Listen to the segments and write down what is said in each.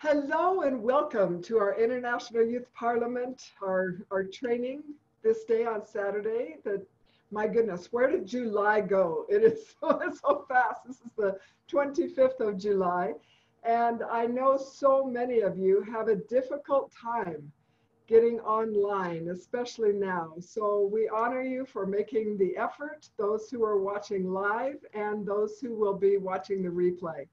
Hello and welcome to our International Youth Parliament, our training this day on Saturday. My goodness, where did July go? It is so fast. This is the 25th of July. And I know so many of you have a difficult time getting online, especially now. So we honor you for making the effort, those who are watching live and those who will be watching the replay.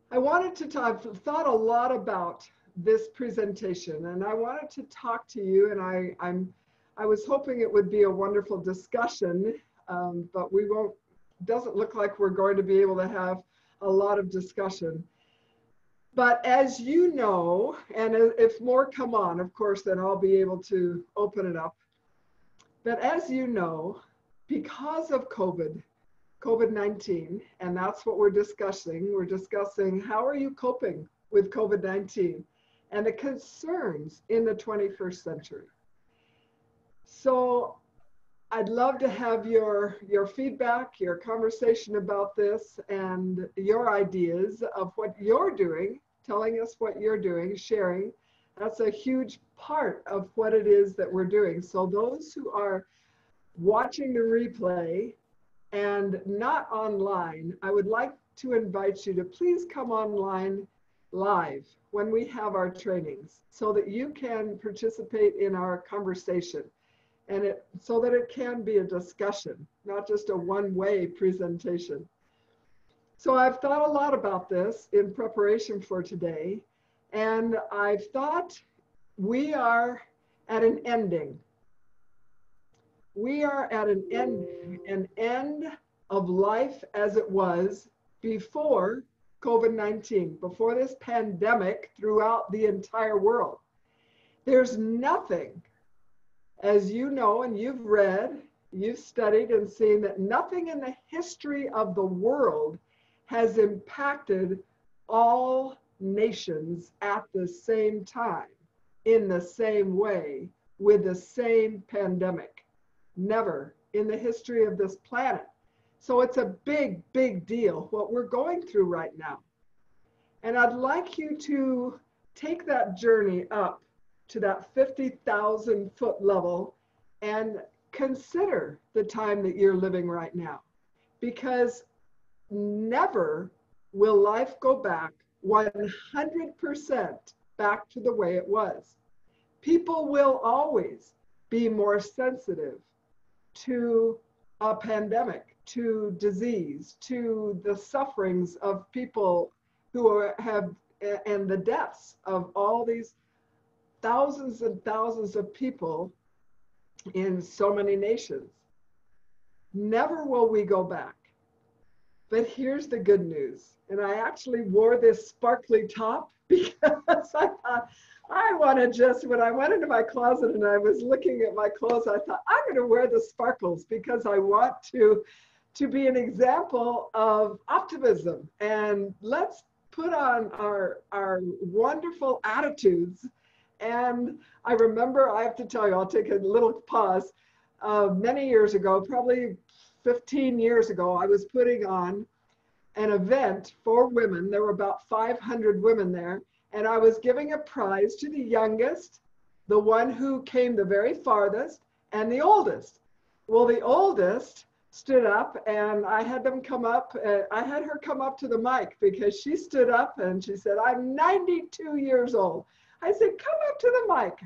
I wanted to talk, thought a lot about this presentation, and I wanted to talk to you, and I was hoping it would be a wonderful discussion, but doesn't look like we're going to be able to have a lot of discussion. But as you know, and if more come on, of course, then I'll be able to open it up. But as you know, because of COVID-19, and that's what we're discussing. We're discussing how are you coping with COVID-19 and the concerns in the 21st century. So I'd love to have your feedback, your conversation about this, and your ideas of what you're doing, telling us what you're doing, sharing. That's a huge part of what it is that we're doing. So those who are watching the replay and not online, I would like to invite you to please come online live when we have our trainings so that you can participate in our conversation and so that it can be a discussion, not just a one-way presentation. So I've thought a lot about this in preparation for today, and I've thought we are at an ending. We are at an end of life as it was before COVID-19, before this pandemic throughout the entire world. There's nothing, as you know and you've read, you've studied and seen, that nothing in the history of the world has impacted all nations at the same time, in the same way, with the same pandemic. Never in the history of this planet. So it's a big, big deal what we're going through right now. And I'd like you to take that journey up to that 50,000 foot level and consider the time that you're living right now. Because never will life go back 100% back to the way it was. People will always be more sensitive to a pandemic, to disease, to the sufferings of people who have, and the deaths of all these thousands and thousands of people in so many nations. Never will we go back. But here's the good news. And I actually wore this sparkly top because I thought, I want to just, when I went into my closet and I was looking at my clothes, I thought, I'm going to wear the sparkles because I want to be an example of optimism. And let's put on our wonderful attitudes. And I remember, I have to tell you, I'll take a little pause. Many years ago, probably 15 years ago, I was putting on an event for women. There were about 500 women there. And I was giving a prize to the youngest, the one who came the very farthest, and the oldest. Well, the oldest stood up and I had them come up. I had her come up to the mic because she stood up and she said, I'm 92 years old. I said, come up to the mic.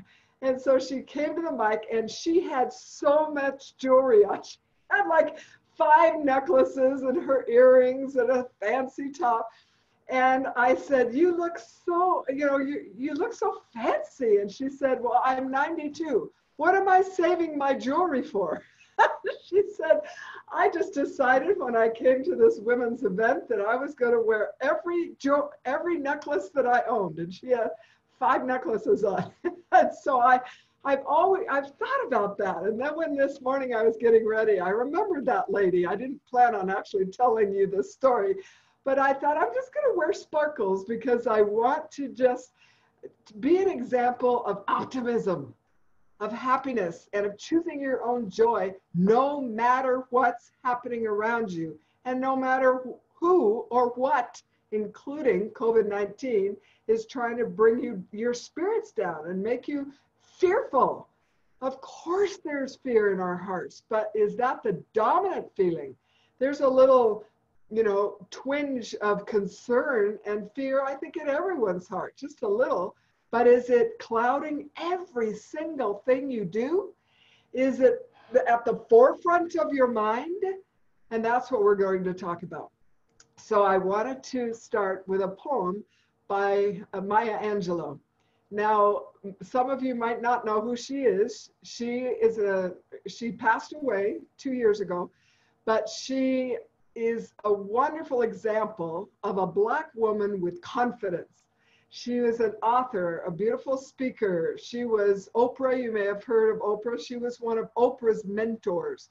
And so she came to the mic and she had so much jewelry on. She had like 5 necklaces and her earrings and a fancy top. And I said, you look so, you look so fancy. And she said, well, I'm 92. What am I saving my jewelry for? She said, I just decided when I came to this women's event that I was going to wear every necklace that I owned. And she had 5 necklaces on. And so I've thought about that. And then when this morning I was getting ready, I remembered that lady. I didn't plan on actually telling you this story, but I thought I'm just going to wear sparkles because I want to just be an example of optimism, of happiness, and of choosing your own joy, no matter what's happening around you, and no matter who or what including COVID-19, is trying to bring your spirits down and make you fearful. Of course there's fear in our hearts, but is that the dominant feeling? There's a little, twinge of concern and fear, I think, in everyone's heart, just a little. But is it clouding every single thing you do? Is it at the forefront of your mind? And that's what we're going to talk about. So I wanted to start with a poem by Maya Angelou. Now, some of you might not know who she is. She passed away 2 years ago, but she is a wonderful example of a Black woman with confidence. She was an author, a beautiful speaker. She was Oprah. You may have heard of Oprah. She was one of Oprah's mentors.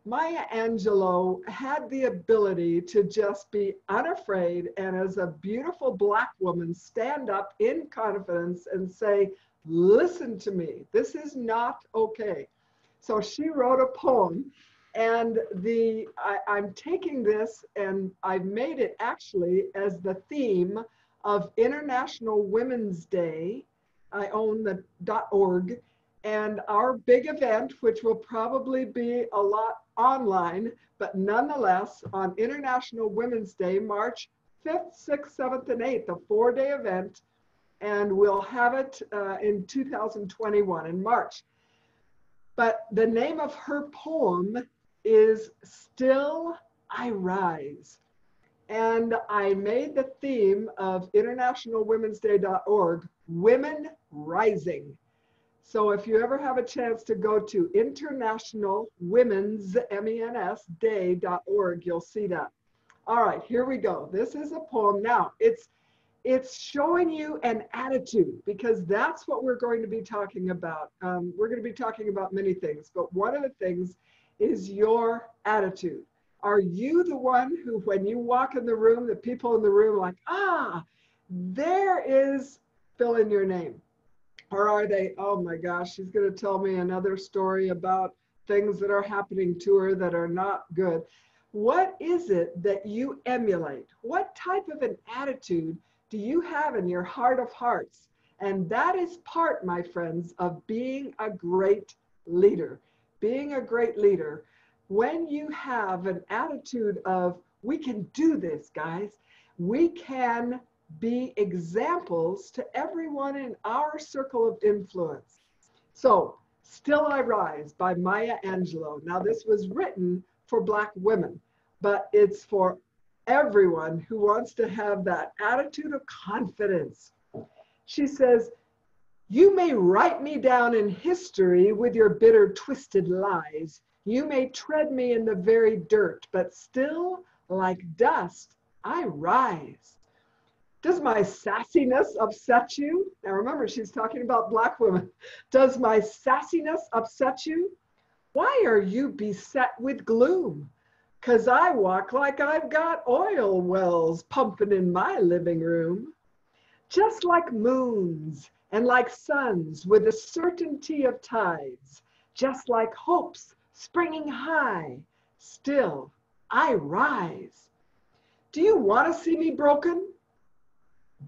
Maya Angelou had the ability to just be unafraid and, as a beautiful Black woman, stand up in confidence and say, listen to me, this is not okay. So she wrote a poem, and I'm taking this and I've made it actually as the theme of International Women's Day. I own the .org. And our big event, which will probably be a lot online, but nonetheless, on International Women's Day, March 5th, 6th, 7th, and 8th, a 4-day event, and we'll have it in 2021 in March. But the name of her poem is Still I Rise. And I made the theme of internationalwomensday.org, Women Rising. So if you ever have a chance to go to internationalwomensday.org, you'll see that. All right, here we go. This is a poem. Now, it's showing you an attitude, because that's what we're going to be talking about. We're going to be talking about many things, but one of the things is your attitude. Are you the one who, when you walk in the room, the people in the room are like, there is, fill in your name? Or are they, oh my gosh, she's going to tell me another story about things that are happening to her that are not good? What is it that you emulate? What type of an attitude do you have in your heart of hearts? And that is part, my friends, of being a great leader. Being a great leader, when you have an attitude of, we can do this, guys, we can be examples to everyone in our circle of influence. So, Still I Rise by Maya Angelou. Now, this was written for Black women, but it's for everyone who wants to have that attitude of confidence. She says, you may write me down in history with your bitter, twisted lies. You may tread me in the very dirt, but still, like dust, I rise. Does my sassiness upset you? Now remember, she's talking about Black women. Does my sassiness upset you? Why are you beset with gloom? 'Cause I walk like I've got oil wells pumping in my living room. Just like moons and like suns with the certainty of tides, just like hopes springing high, still I rise. Do you want to see me broken?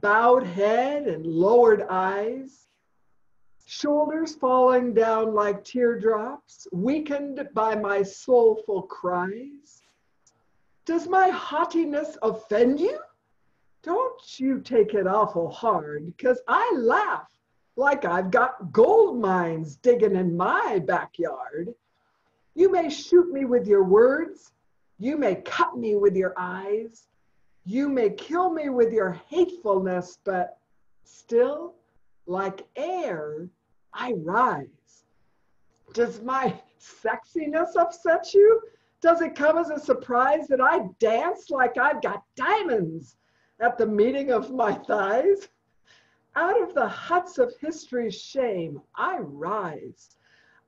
Bowed head and lowered eyes, shoulders falling down like teardrops, weakened by my soulful cries. Does my haughtiness offend you? Don't you take it awful hard, 'cause I laugh like I've got gold mines digging in my backyard. You may shoot me with your words, you may cut me with your eyes, you may kill me with your hatefulness, but still, like air, I rise. Does my sexiness upset you? Does it come as a surprise that I dance like I've got diamonds at the meeting of my thighs? Out of the huts of history's shame, I rise.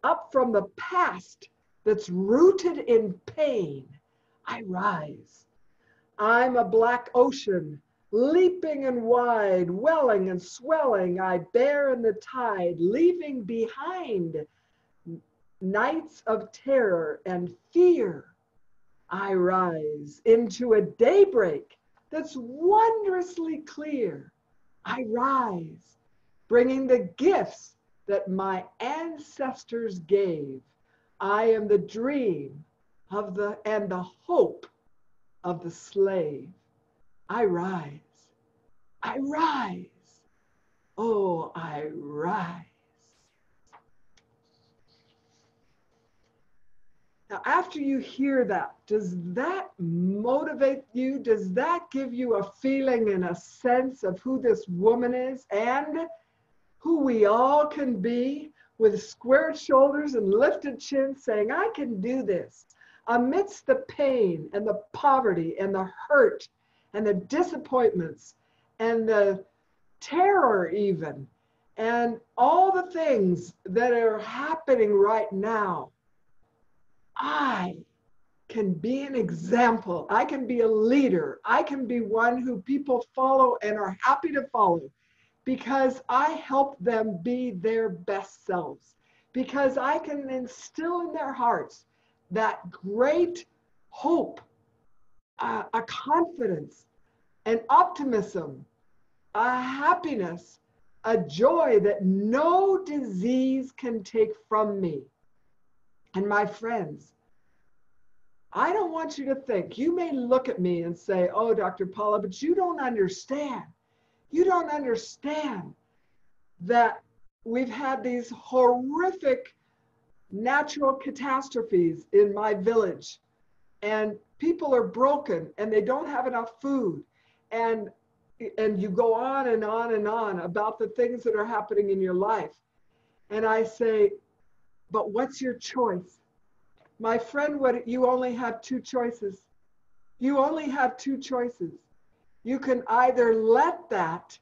Up from the past that's rooted in pain, I rise. I'm a black ocean, leaping and wide, welling and swelling, I bear in the tide, leaving behind nights of terror and fear. I rise into a daybreak that's wondrously clear. I rise, bringing the gifts that my ancestors gave. I am the dream of and the hope of the slave. I rise. I rise. Oh, I rise. Now, after you hear that, does that motivate you? Does that give you a feeling and a sense of who this woman is and who we all can be, with squared shoulders and lifted chin, saying, I can do this amidst the pain and the poverty and the hurt and the disappointments and the terror even, and all the things that are happening right now? I can be an example. I can be a leader. I can be one who people follow and are happy to follow, because I help them be their best selves, because I can instill in their hearts that great hope, a confidence, an optimism, a happiness, a joy that no disease can take from me. And my friends, I don't want you to think, you may look at me and say, oh, Dr. Paula, but you don't understand. You don't understand that we've had these horrific natural catastrophes in my village, and people are broken and they don't have enough food. And you go on and on and on about the things that are happening in your life. And I say, but what's your choice? My friend, you only have two choices. You only have two choices. You can either let that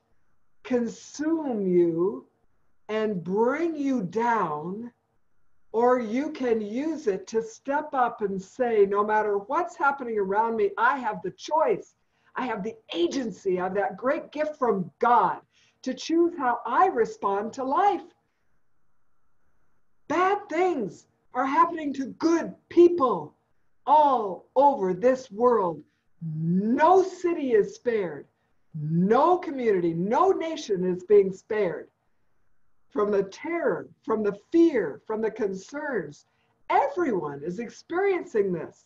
consume you and bring you down, or you can use it to step up and say, no matter what's happening around me, I have the choice. I have the agency of that great gift from God to choose how I respond to life. Bad things are happening to good people all over this world. No city is spared. No community, no nation is being spared from the terror, from the fear, from the concerns. Everyone is experiencing this.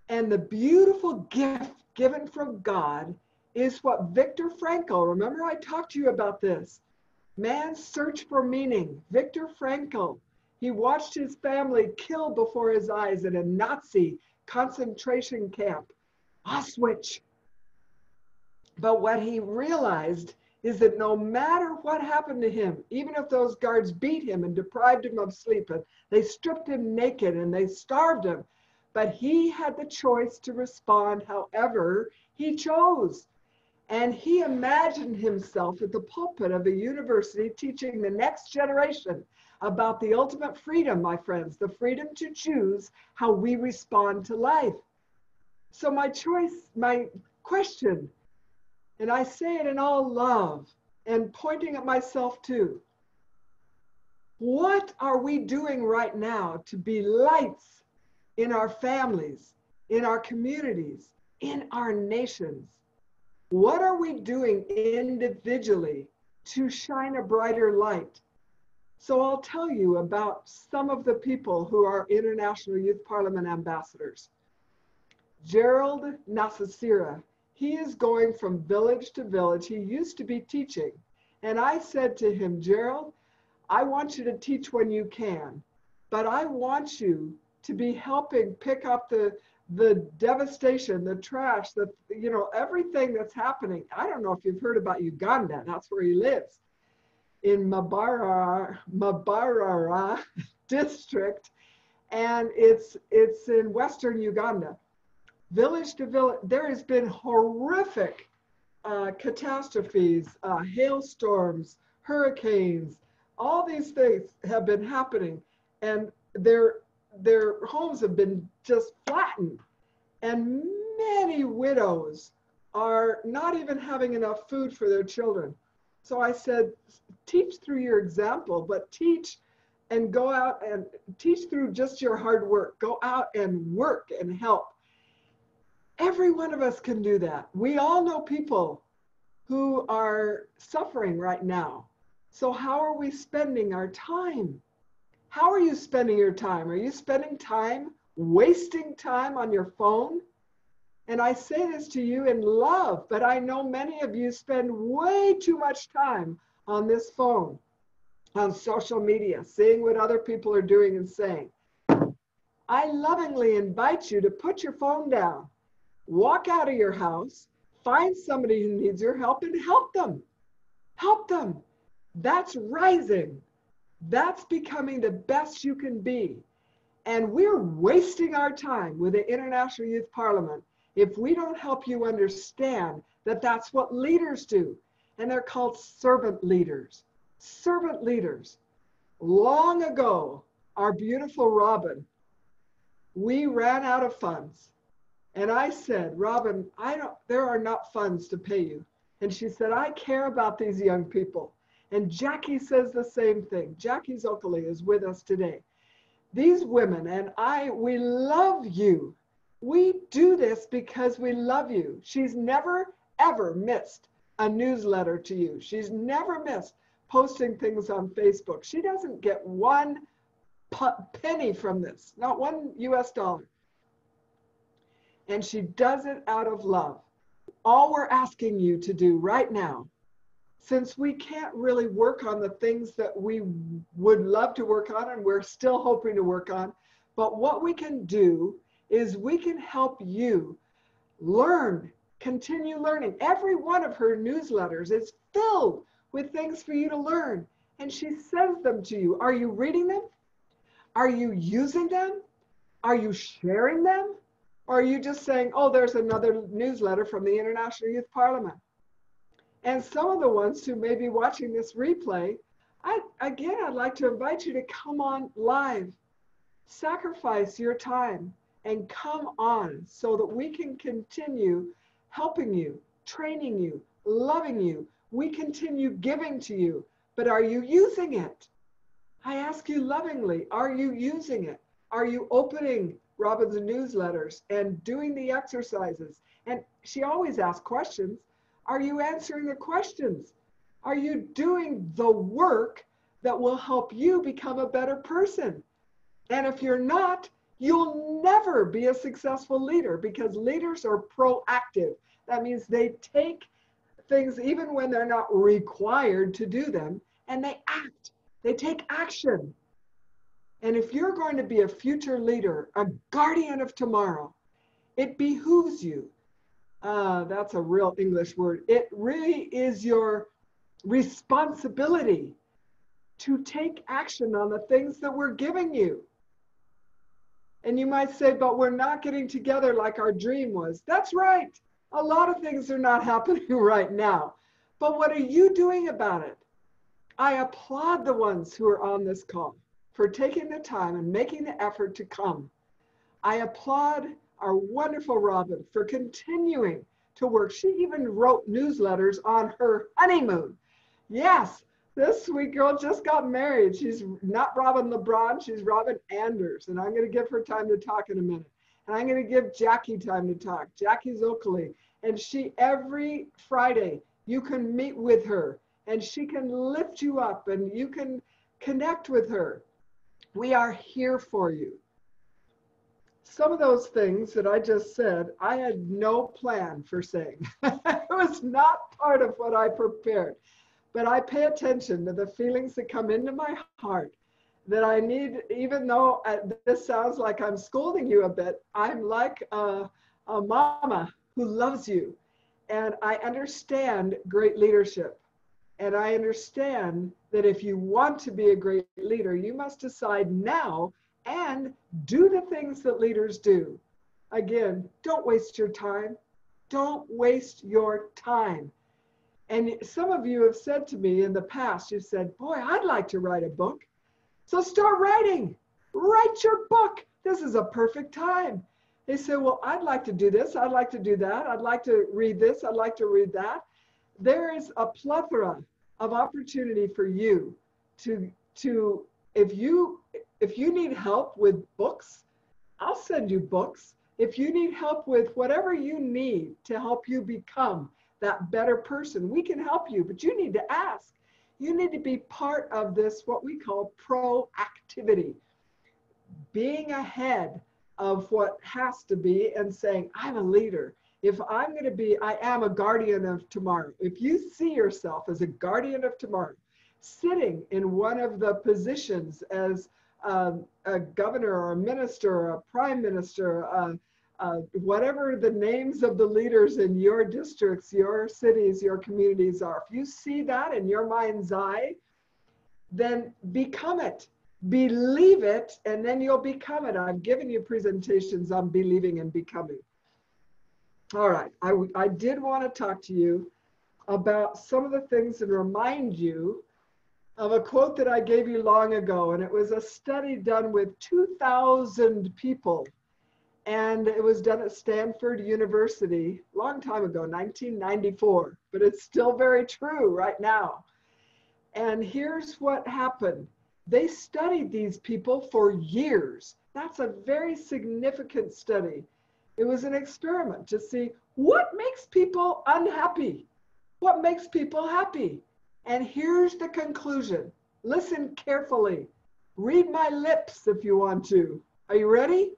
And the beautiful gift given from God is what Viktor Frankl, remember I talked to you about this, man's search for meaning. Viktor Frankl, he watched his family killed before his eyes in a Nazi concentration camp, Auschwitz. But what he realized is that no matter what happened to him, even if those guards beat him and deprived him of sleep, and they stripped him naked and they starved him, but he had the choice to respond however he chose. And he imagined himself at the pulpit of a university teaching the next generation about the ultimate freedom, my friends, the freedom to choose how we respond to life. So my question, and I say it in all love and pointing at myself too, what are we doing right now to be lights in our families, in our communities, in our nations? What are we doing individually to shine a brighter light? So I'll tell you about some of the people who are International Youth Parliament ambassadors. Gerald Nasasira, he is going from village to village. He used to be teaching. And I said to him, Gerald, I want you to teach when you can, but I want you to be helping pick up the devastation, the trash, everything that's happening. I don't know if you've heard about Uganda. That's where he lives, in Mbarara district, and it's in western Uganda. Village to village, there has been horrific catastrophes, hailstorms, hurricanes. All these things have been happening, and their homes have been just flattened, and many widows are not even having enough food for their children. So I said, teach through your example, but teach and go out and teach through just your hard work. Go out and work and help. Every one of us can do that. We all know people who are suffering right now. So how are we spending our time? How are you spending your time? Are you spending time, wasting time on your phone? And I say this to you in love, but I know many of you spend way too much time on this phone, on social media, seeing what other people are doing and saying. I lovingly invite you to put your phone down, walk out of your house, find somebody who needs your help and help them. Help them. That's rising. That's becoming the best you can be. And we're wasting our time with the International Youth Parliament if we don't help you understand that that's what leaders do. And they're called servant leaders. Servant leaders. Long ago, our beautiful Robin, we ran out of funds. And I said, Robin, there are not funds to pay you. And she said, I care about these young people. And Jackie says the same thing. Jackie Zoccoli is with us today. These women and we love you. We do this because we love you. She's never, ever missed a newsletter to you. She's never missed posting things on Facebook. She doesn't get one penny from this, not $1 US. And she does it out of love. All we're asking you to do right now, since we can't really work on the things that we would love to work on and we're still hoping to work on, but what we can do is we can help you learn, continue learning. Every one of her newsletters is filled with things for you to learn, and she sends them to you. Are you reading them? Are you using them? Are you sharing them? Or are you just saying, oh, there's another newsletter from the International Youth Parliament? And some of the ones who may be watching this replay, I'd like to invite you to come on live, sacrifice your time and come on so that we can continue helping you, training you, loving you. We continue giving to you, but are you using it? I ask you lovingly, are you using it? Are you opening Robin's newsletters and doing the exercises? And she always asks questions. Are you answering the questions? Are you doing the work that will help you become a better person? And if you're not, you'll never be a successful leader, because leaders are proactive. That means they take things even when they're not required to do them, and they act. They take action. And if you're going to be a future leader, a guardian of tomorrow, it behooves you. That's a real English word. It really is your responsibility to take action on the things that we're giving you. And you might say, but we're not getting together like our dream was. That's right. A lot of things are not happening right now. But what are you doing about it? I applaud the ones who are on this call for taking the time and making the effort to come. I applaud our wonderful Robin for continuing to work. She even wrote newsletters on her honeymoon. Yes, this sweet girl just got married. She's not Robin LeBron, she's Robin Anders. And I'm going to give her time to talk in a minute. And I'm going to give Jackie time to talk, Jackie Zoccoli. And she, every Friday, you can meet with her and she can lift you up and you can connect with her. We are here for you. Some of those things that I just said, I had no plan for saying. It was not part of what I prepared. But I pay attention to the feelings that come into my heart that I need, even though this sounds like I'm scolding you a bit, I'm like a mama who loves you. And I understand great leadership. And I understand that if you want to be a great leader, you must decide now and do the things that leaders do. Again, don't waste your time. Don't waste your time. And some of you have said to me in the past, you said, boy, I'd like to write a book. So start writing. Write your book. This is a perfect time. They say, well, I'd like to do this. I'd like to do that. I'd like to read this. I'd like to read that. There is a plethora of opportunity for you to if you need help with books, I'll send you books. If you need help with whatever you need to help you become that better person, we can help you, but you need to ask. You need to be part of this, what we call proactivity, being ahead of what has to be and saying, I'm a leader. If I'm going to be, I am a guardian of tomorrow. If you see yourself as a guardian of tomorrow, sitting in one of the positions as a governor or a minister or a prime minister, whatever the names of the leaders in your districts, your cities, your communities are, if you see that in your mind's eye, then become it. Believe it, and then you'll become it. I've given you presentations on believing and becoming. All right, I did want to talk to you about some of the things and remind you of a quote that I gave you long ago, and it was a study done with 2,000 people, and it was done at Stanford University a long time ago, 1994, but it's still very true right now. And here's what happened. They studied these people for years. That's a very significant study. It was an experiment to see what makes people unhappy, what makes people happy. And here's the conclusion. Listen carefully. Read my lips if you want to. Are you ready?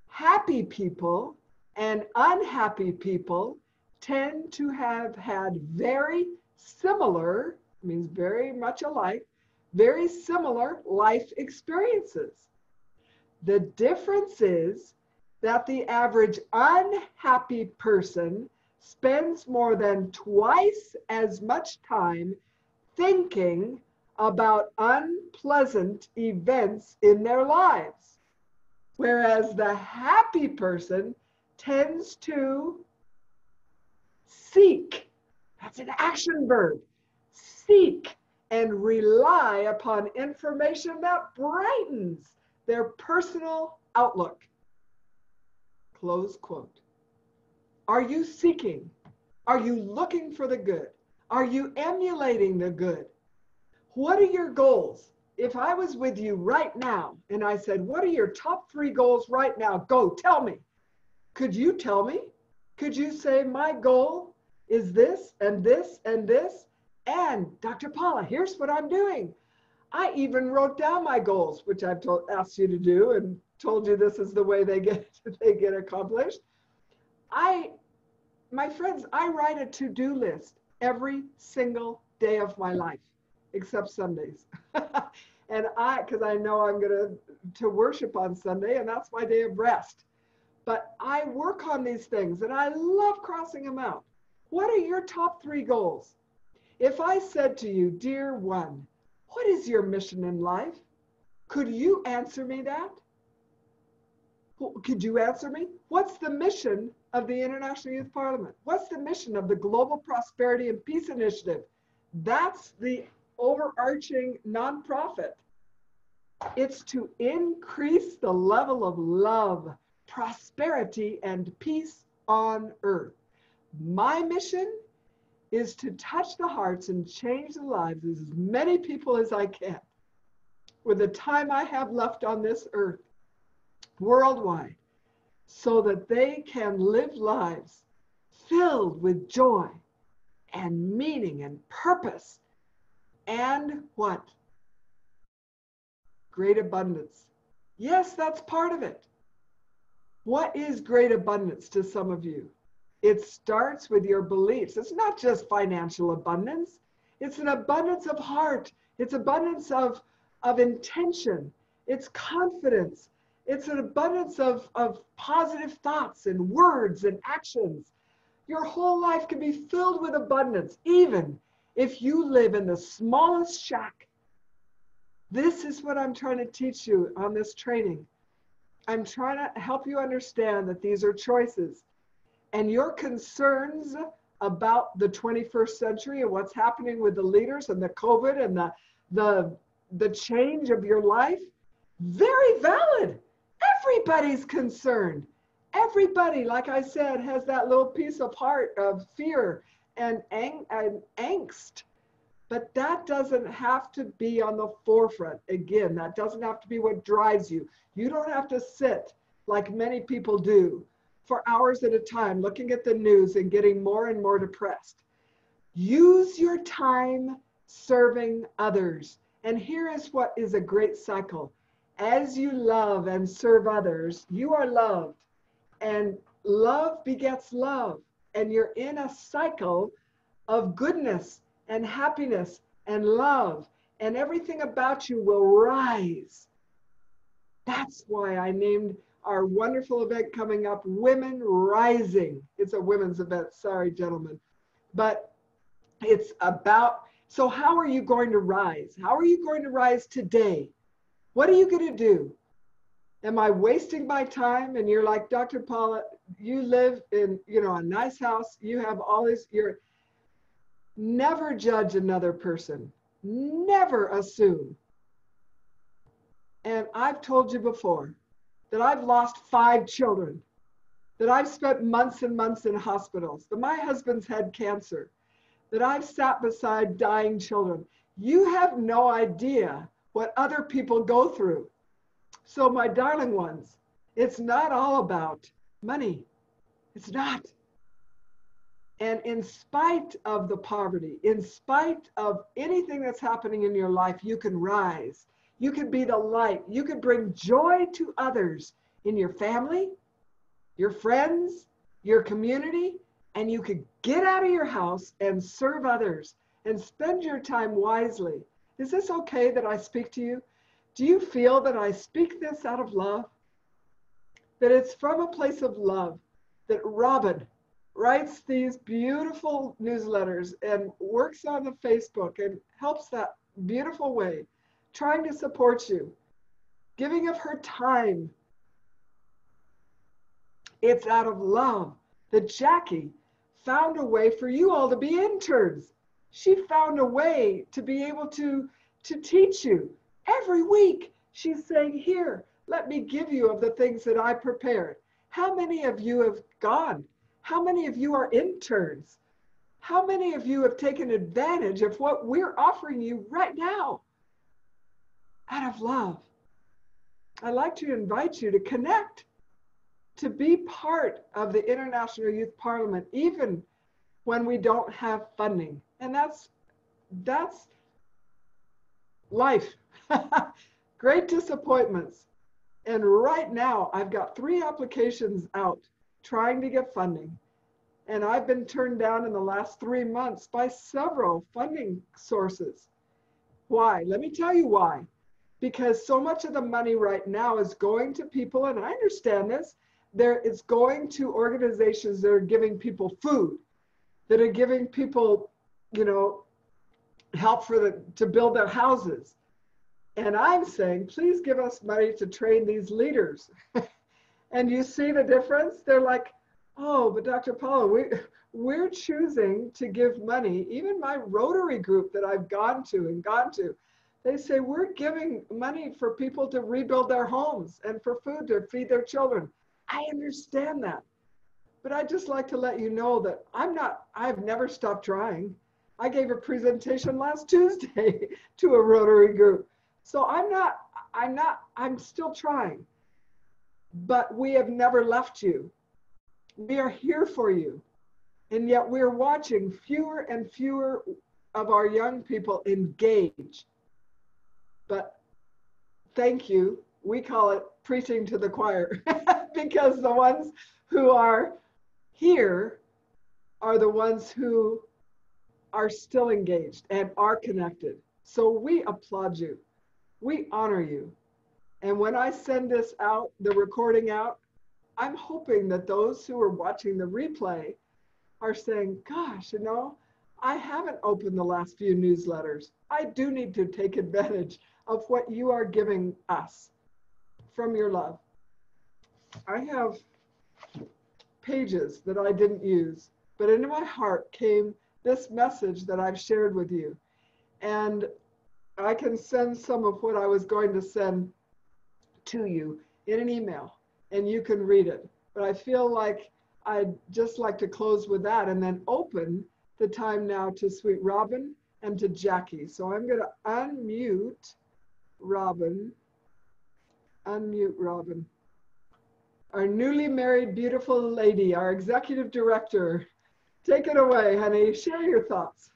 Happy people and unhappy people tend to have had very similar, means very much alike, very similar life experiences. The difference is that the average unhappy person spends more than twice as much time thinking about unpleasant events in their lives, whereas the happy person tends to seek, that's an action verb, seek and rely upon information that brightens their personal outlook. Close quote. Are you seeking? Are you looking for the good? Are you emulating the good? What are your goals? If I was with you right now and I said, what are your top 3 goals right now? Go, tell me. Could you tell me? Could you say, my goal is this and this and this? And Dr. Paula, here's what I'm doing. I even wrote down my goals, which I've asked you to do and told you this is the way they get accomplished. My friends, I write a to-do list every single day of my life, except Sundays. And because I know I'm going to worship on Sunday, and that's my day of rest. But I work on these things, and I love crossing them out. What are your top 3 goals? If I said to you, dear one, what is your mission in life? Could you answer me that? Could you answer me? What's the mission of the International Youth Parliament? What's the mission of the Global Prosperity and Peace Initiative? That's the overarching nonprofit. It's to increase the level of love, prosperity, and peace on earth. My mission is to touch the hearts and change the lives of as many people as I can with the time I have left on this earth, worldwide, so that they can live lives filled with joy and meaning and purpose and what? Great abundance. Yes, that's part of it. What is great abundance to some of you? It starts with your beliefs. It's not just financial abundance. It's an abundance of heart. It's abundance of intention. It's confidence. It's an abundance of positive thoughts and words and actions. Your whole life can be filled with abundance, even if you live in the smallest shack. This is what I'm trying to teach you on this training. I'm trying to help you understand that these are choices. And your concerns about the 21st century and what's happening with the leaders and the COVID and the change of your life, very valid. Everybody's concerned. Everybody, like I said, has that little piece of heart of fear and angst. But that doesn't have to be on the forefront. Again, that doesn't have to be what drives you. You don't have to sit like many people do, for hours at a time, looking at the news and getting more and more depressed. Use your time serving others. And here is what is a great cycle. As you love and serve others, you are loved. And love begets love. And you're in a cycle of goodness and happiness and love. And everything about you will rise. That's why I named our wonderful event coming up, Women Rising. It's a women's event, sorry, gentlemen. But it's about, so how are you going to rise? How are you going to rise today? What are you going to do? Am I wasting my time? And you're like, Dr. Paula, you live in, a nice house. You have all this, never judge another person. Never assume. And I've told you before that I've lost 5 children, that I've spent months and months in hospitals, that my husband's had cancer, that I've sat beside dying children. You have no idea what other people go through. So my darling ones, it's not all about money. It's not. And in spite of the poverty, in spite of anything that's happening in your life, you can rise. You can be the light. You can bring joy to others in your family, your friends, your community, and you could get out of your house and serve others and spend your time wisely. Is this okay that I speak to you? Do you feel that I speak this out of love? That it's from a place of love that Robin writes these beautiful newsletters and works on the Facebook and helps that beautiful way, trying to support you, giving of her time. It's out of love that Jackie found a way for you all to be interns. She found a way to be able to teach you. Every week, she's saying, here, let me give you of the things that I prepared. How many of you have gone? How many of you are interns? How many of you have taken advantage of what we're offering you right now? Out of love. I'd like to invite you to connect, to be part of the International Youth Parliament, even when we don't have funding. And that's life. Great disappointments. And right now, I've got 3 applications out trying to get funding. And I've been turned down in the last 3 months by several funding sources. Why? Let me tell you why. Because so much of the money right now is going to people, and I understand this, it's going to organizations that are giving people food, that are giving people, help to build their houses. And I'm saying, please give us money to train these leaders. And you see the difference? They're like, oh, but Dr. Paula, we're choosing to give money. Even my Rotary group that I've gone to, they say we're giving money for people to rebuild their homes and for food to feed their children. I understand that. But I'd just like to let you know that I've never stopped trying. I gave a presentation last Tuesday to a Rotary group. So I'm still trying. But we have never left you. We are here for you. And yet we're watching fewer and fewer of our young people engage. But thank you. We call it preaching to the choir because the ones who are here are the ones who are still engaged and are connected. So we applaud you. We honor you. And when I send this out, the recording out, I'm hoping that those who are watching the replay are saying, gosh, I haven't opened the last few newsletters. I do need to take advantage of what you are giving us from your love. I have pages that I didn't use, but into my heart came this message that I've shared with you. And I can send some of what I was going to send to you in an email, and you can read it. But I feel like I'd just like to close with that and then open the time now to sweet Robin and to Jackie. So I'm going to unmute Robin. our newly married beautiful lady, our executive director. Take it away, honey. Share your thoughts.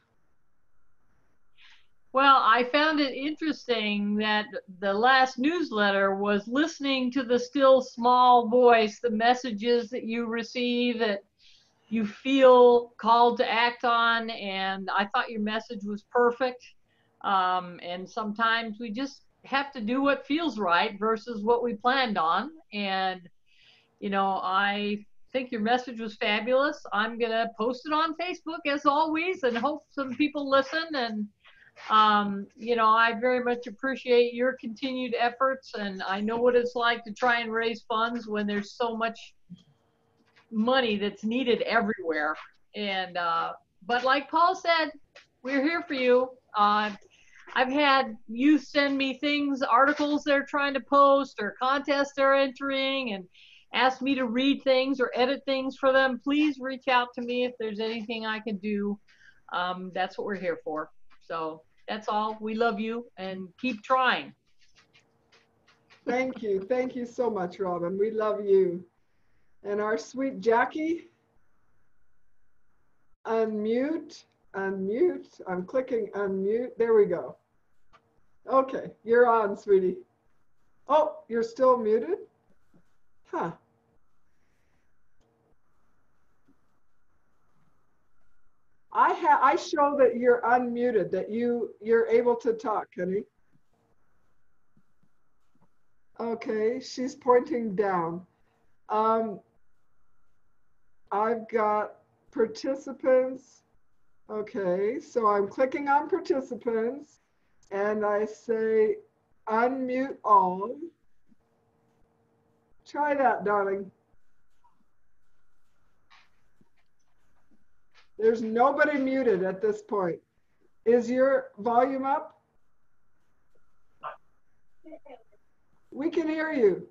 Well, I found it interesting that the last newsletter was listening to the still small voice, the messages that you receive that you feel called to act on. And I thought your message was perfect. And sometimes we just have to do what feels right versus what we planned on. And, I think your message was fabulous. I'm going to post it on Facebook as always and hope some people listen. And I very much appreciate your continued efforts, and I know what it's like to try and raise funds when there's so much money that's needed everywhere. And but like Paul said, we're here for you. I've had youth send me things, articles they're trying to post or contests they're entering, and ask me to read things or edit things for them. Please reach out to me if there's anything I can do. That's what we're here for. So that's all. We love you and keep trying. Thank you. Thank you so much, Robin. We love you. And our sweet Jackie, unmute, unmute. I'm clicking unmute. There we go. Okay, you're on, sweetie. Oh, you're still muted? Huh. I show that you're unmuted, that you're able to talk, honey. Okay, she's pointing down. I've got participants. Okay, so I'm clicking on participants and I say unmute all. Try that, darling. There's nobody muted at this point. Is your volume up? We can hear you.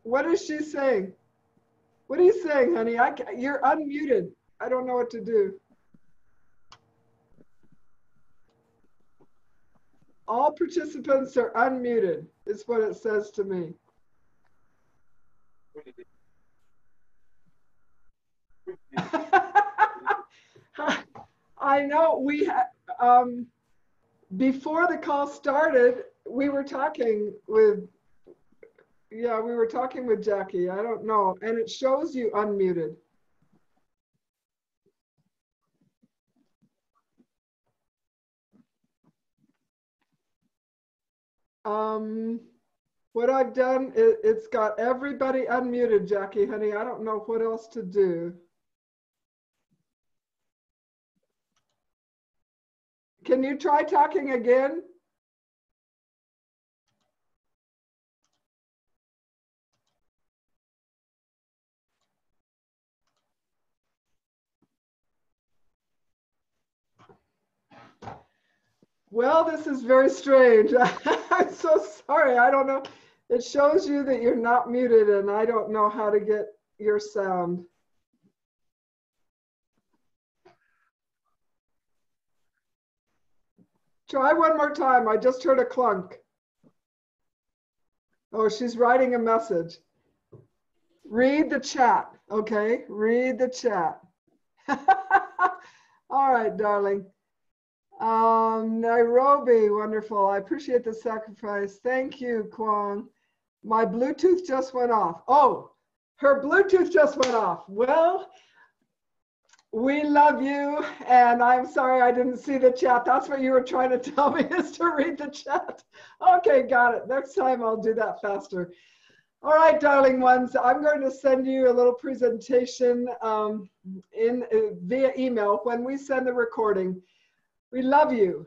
What is she saying? What are you saying, honey? You're unmuted. I don't know what to do. All participants are unmuted, is what it says to me. I know before the call started, we were talking with Jackie. I don't know. And it shows you unmuted. What I've done, it's got everybody unmuted, Jackie, honey. I don't know what else to do. Can you try talking again? Well, this is very strange. I'm so sorry. I don't know. It shows you that you're not muted and I don't know how to get your sound. Try one more time. I just heard a clunk. Oh, she's writing a message. Read the chat, okay? Read the chat. All right, darling. Nairobi, wonderful. I appreciate the sacrifice. Thank you, Kwong. My Bluetooth just went off. Oh, her Bluetooth just went off. Well, we love you, and I'm sorry I didn't see the chat. That's what you were trying to tell me, is to read the chat. Okay, got it. Next time I'll do that faster. All right, darling ones, I'm going to send you a little presentation via email when we send the recording. We love you.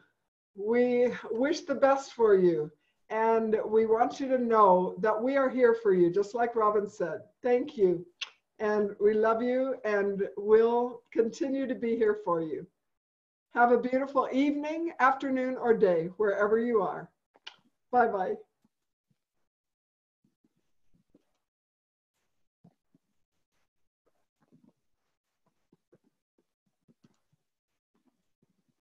We wish the best for you. And we want you to know that we are here for you, just like Robin said. Thank you. And we love you and we'll continue to be here for you. Have a beautiful evening, afternoon, or day, wherever you are. Bye-bye.